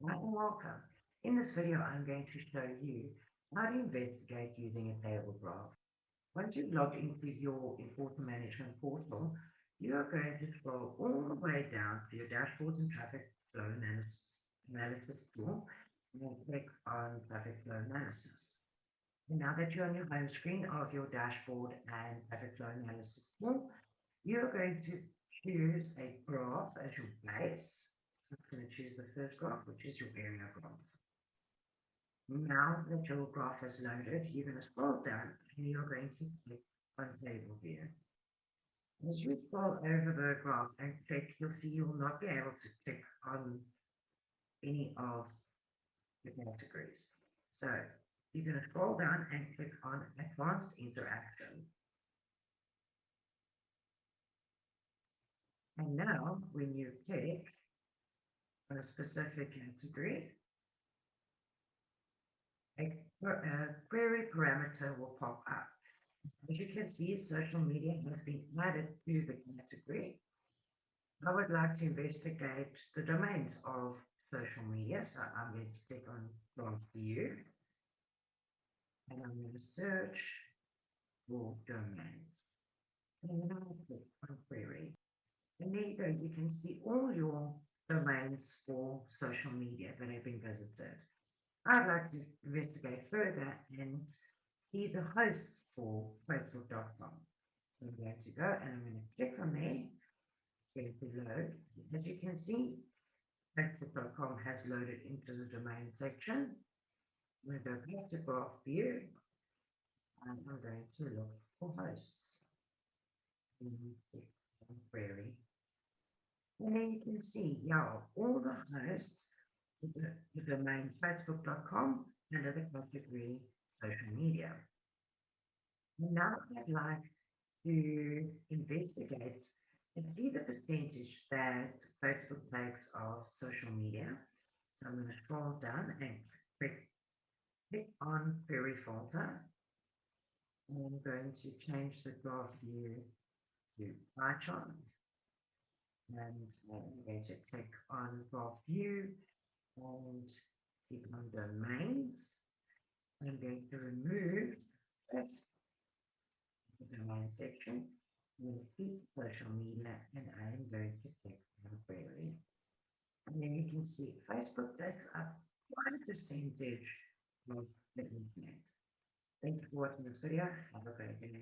Hi and welcome. In this video, I'm going to show you how to investigate using a table graph. Once you've logged into your Enforcer Management portal, you are going to scroll all the way down to your dashboards and traffic flow analysis tool and click on traffic flow analysis. And now that you're on your home screen of your dashboard and traffic flow analysis tool, you're going to choose a graph as your base. I'm going to choose the first graph, which is your area graph. Now that your graph is loaded, you're going to scroll down and you're going to click on TableView. As you scroll over the graph and click, you'll see you will not be able to click on any of the categories. So you're going to scroll down and click on Advanced Interaction. And now when you click on a specific category, a query parameter will pop up. As you can see, social media has been added to the category. I would like to investigate the domains of social media, so I'm going to click on Graph View, and I'm going to search for domains. And then I'll click on Query. And there you go, you can see all your domains for social media that have been visited. I'd like to investigate further and see the hosts for Facebook.com. So I'm going to go and I'm going to click on there, going to load. As you can see, Facebook.com has loaded into the domain section. I'm going to go back to Graph View and I'm going to look for hosts. And click on Query. And then you can see, yeah, all the hosts, the domain Facebook.com under the category social media. Now I'd like to investigate and see the percentage that Facebook takes of social media. So I'm going to scroll down and click on Query Filter. And I'm going to change the graph view to pie charts. And I'm going to click on Graph View and click on Domains. I'm going to remove that the domain section. I'm going to keep social media and I'm going to click on Query. And then you can see Facebook takes up quite a percentage of the internet. Thank you for watching this video. Have a great day.